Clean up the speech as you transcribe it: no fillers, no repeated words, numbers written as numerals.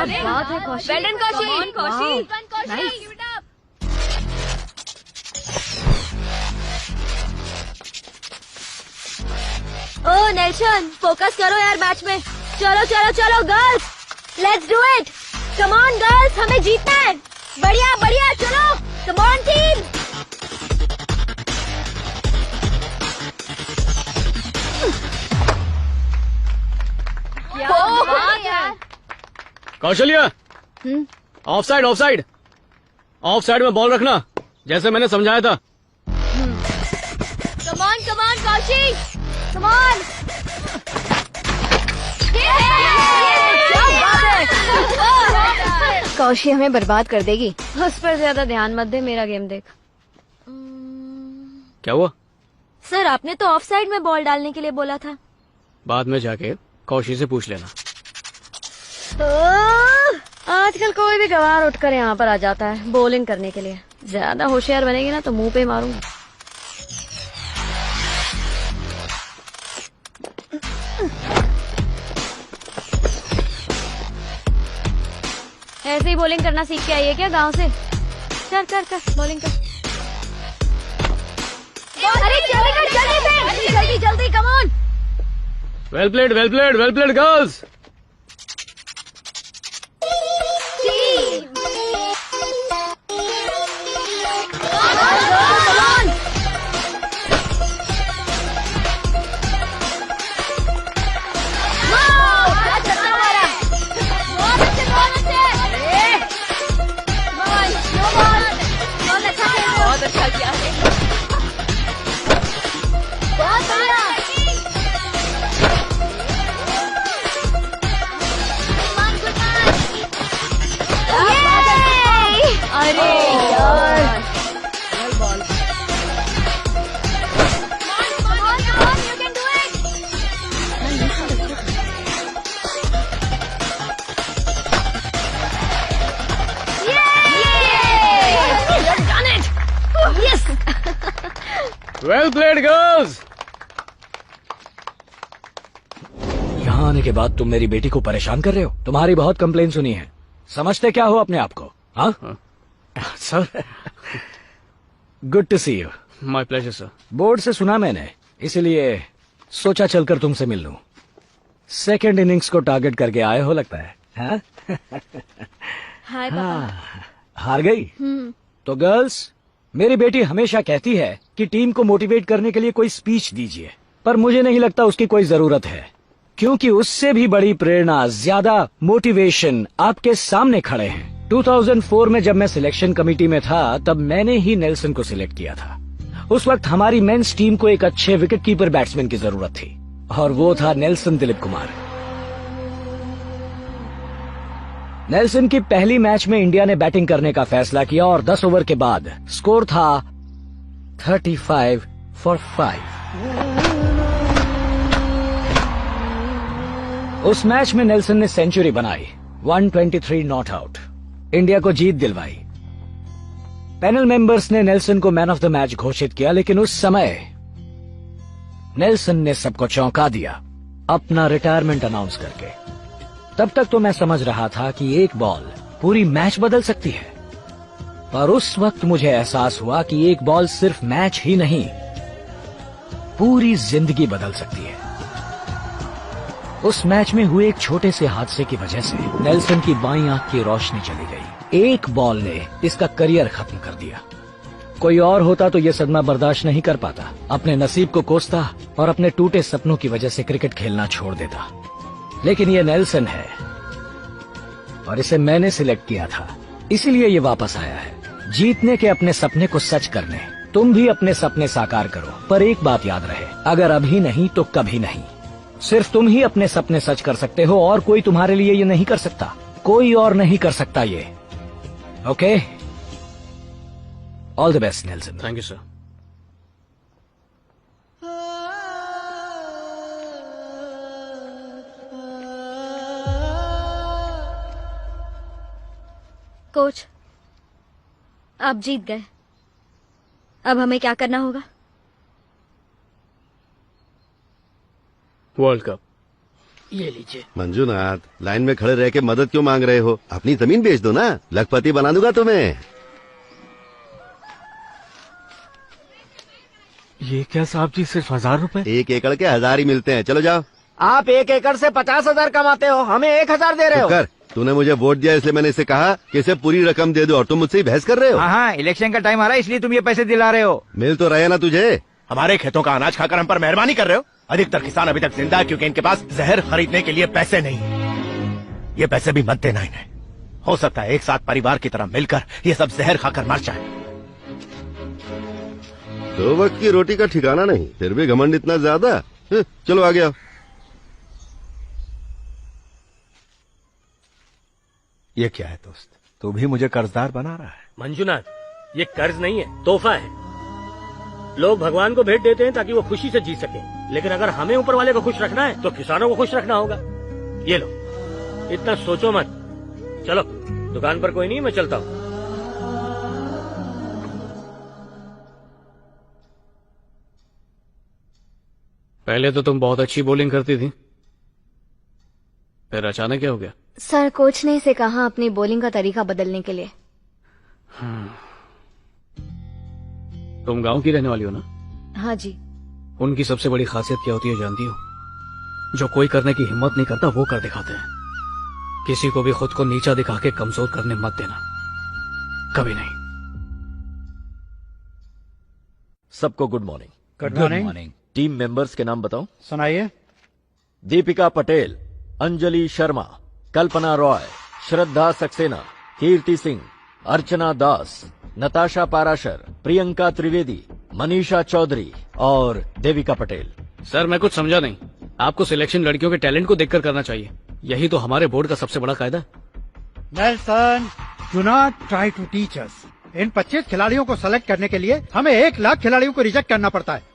बात है Kaushi. Well done Kaushi. Kaushi nice. Oh Nelson, focus करो यार मैच में। चलो चलो चलो girls, let's do it. Come on girls, हमें जीतना है। बढ़िया बढ़िया, चलो come on team. Kaushalya, off side off side off side में बॉल रखना, जैसे मैंने समझाया था। Come on Kaushi, come on. Kaushi हमें बर्बाद कर देगी। उस पर ज्यादा ध्यान मत दे, मेरा गेम देख। क्या हुआ? सर आपने तो ऑफ साइड में बॉल डालने के लिए बोला था। बाद में जाके कौशी से पूछ लेना। आजकल कोई भी गवार उठकर यहाँ पर आ जाता है बॉलिंग करने के लिए। ज्यादा होशियार बनेगी ना तो मुंह पे मारूंगी। ऐसे ही बॉलिंग करना सीख के आई है क्या गांव से? कर कर कर बॉलिंग कर। अरे जल्दी जल्दी जल्दी, come on. Well played well played well played girls. बहुत अच्छा किया है। बहुत बढ़िया। अरे यार, वेल प्लेड गर्ल्स। यहाँ आने के बाद तुम मेरी बेटी को परेशान कर रहे हो। तुम्हारी बहुत कंप्लेन सुनी है। समझते क्या हो अपने आप को? हाँ sir, good to see you. My pleasure sir. Board से सुना मैंने, इसीलिए सोचा चलकर तुमसे मिल लूं। सेकेंड इनिंग्स को टारगेट करके आए हो लगता है। हाँ? हाय पापा। हार गई? तो गर्ल्स, मेरी बेटी हमेशा कहती है कि टीम को मोटिवेट करने के लिए कोई स्पीच दीजिए, पर मुझे नहीं लगता उसकी कोई जरूरत है, क्योंकि उससे भी बड़ी प्रेरणा, ज्यादा मोटिवेशन आपके सामने खड़े हैं। 2004 में जब मैं सिलेक्शन कमेटी में था, तब मैंने ही नेल्सन को सिलेक्ट किया था। उस वक्त हमारी मेंस टीम को एक अच्छे विकेट कीपर बैट्समैन की जरूरत थी, और वो था नेल्सन दिलीप कुमार। नेल्सन की पहली मैच में इंडिया ने बैटिंग करने का फैसला किया और 10 ओवर के बाद स्कोर था 35 for 5। उस मैच में नेल्सन ने सेंचुरी बनाई, 123 नॉट आउट, इंडिया को जीत दिलवाई। पैनल मेंबर्स ने नेल्सन को मैन ऑफ द मैच घोषित किया, लेकिन उस समय नेल्सन ने सबको चौंका दिया अपना रिटायरमेंट अनाउंस करके। तब तक तो मैं समझ रहा था कि एक बॉल पूरी मैच बदल सकती है, पर उस वक्त मुझे एहसास हुआ कि एक बॉल सिर्फ मैच ही नहीं, पूरी जिंदगी बदल सकती है। उस मैच में हुए एक छोटे से हादसे की वजह से नेल्सन की बाईं आंख की रोशनी चली गई। एक बॉल ने इसका करियर खत्म कर दिया। कोई और होता तो यह सदमा बर्दाश्त नहीं कर पाता, अपने नसीब को कोसता और अपने टूटे सपनों की वजह से क्रिकेट खेलना छोड़ देता। लेकिन ये नेल्सन है और इसे मैंने सिलेक्ट किया था, इसीलिए ये वापस आया है जीतने के अपने सपने को सच करने। तुम भी अपने सपने साकार करो, पर एक बात याद रहे, अगर अभी नहीं तो कभी नहीं। सिर्फ तुम ही अपने सपने सच कर सकते हो और कोई तुम्हारे लिए ये नहीं कर सकता, कोई और नहीं कर सकता ये। Okay, all the best Nelson. Thank you sir. Coach, आप जीत गए, अब हमें क्या करना होगा? World cup. ये लीजिए। मंजूनाथ, लाइन में खड़े रह के मदद क्यों मांग रहे हो? अपनी जमीन बेच दो ना, लखपति बना दूंगा तुम्हें। ये क्या साहब जी, सिर्फ 1000 रुपए? 1 एकड़ के 1000 ही मिलते हैं, चलो जाओ। आप 1 एकड़ से 50,000 कमाते हो, हमें 1000 दे रहे हो। कर, तूने मुझे वोट दिया इसलिए मैंने इसे कहा कि इसे पूरी रकम दे दो और तुम मुझसे ही बहस कर रहे हो। हाँ, इलेक्शन का टाइम आ रहा है इसलिए तुम ये पैसे दिला रहे हो। मिल तो रहे ना तुझे। हमारे खेतों का अनाज खाकर हम पर मेहरबानी कर रहे हो। अधिकतर किसान अभी तक जिंदा है क्योंकि इनके पास जहर खरीदने के लिए पैसे नहीं। ये पैसे भी मत देना इन्हें। हो सकता है एक साथ परिवार की तरह मिलकर ये सब जहर खाकर मर जाए। 2 वक्त की रोटी का ठिकाना नहीं, फिर भी घमंड इतना ज्यादा। चलो आगे आओ। ये क्या है दोस्त, तू भी मुझे कर्जदार बना रहा है? मंजूनाथ, ये कर्ज नहीं है, तोहफा है। लोग भगवान को भेंट देते हैं ताकि वो खुशी से जी सके, लेकिन अगर हमें ऊपर वाले को खुश रखना है तो किसानों को खुश रखना होगा। ये लो, इतना सोचो मत। चलो, दुकान पर कोई नहीं, मैं चलता हूँ। पहले तो तुम बहुत अच्छी बॉलिंग करती थी, फिर अचानक क्या हो गया? सर, कोच ने इसे कहा अपनी बॉलिंग का तरीका बदलने के लिए। तुम गांव की रहने वाली हो ना? हाँ जी। उनकी सबसे बड़ी खासियत क्या होती है जानती हो? जो कोई करने की हिम्मत नहीं करता वो कर दिखाते हैं। किसी को भी खुद को नीचा दिखा के कमजोर करने मत देना, कभी नहीं। सबको good morning. Good morning. Team members के नाम बताओ। सुनाइए। दीपिका पटेल, अंजलि शर्मा, कल्पना रॉय, श्रद्धा सक्सेना, कीर्ति सिंह, अर्चना दास, नताशा पाराशर, प्रियंका त्रिवेदी, मनीषा चौधरी और देविका पटेल। सर, मैं कुछ समझा नहीं। आपको सिलेक्शन लड़कियों के टैलेंट को देखकर करना चाहिए। यही तो हमारे बोर्ड का सबसे बड़ा कायदा है। Nelson, do not try to teach us. इन 25 खिलाड़ियों को सेलेक्ट करने के लिए हमें 1 लाख खिलाड़ियों को रिजेक्ट करना पड़ता है।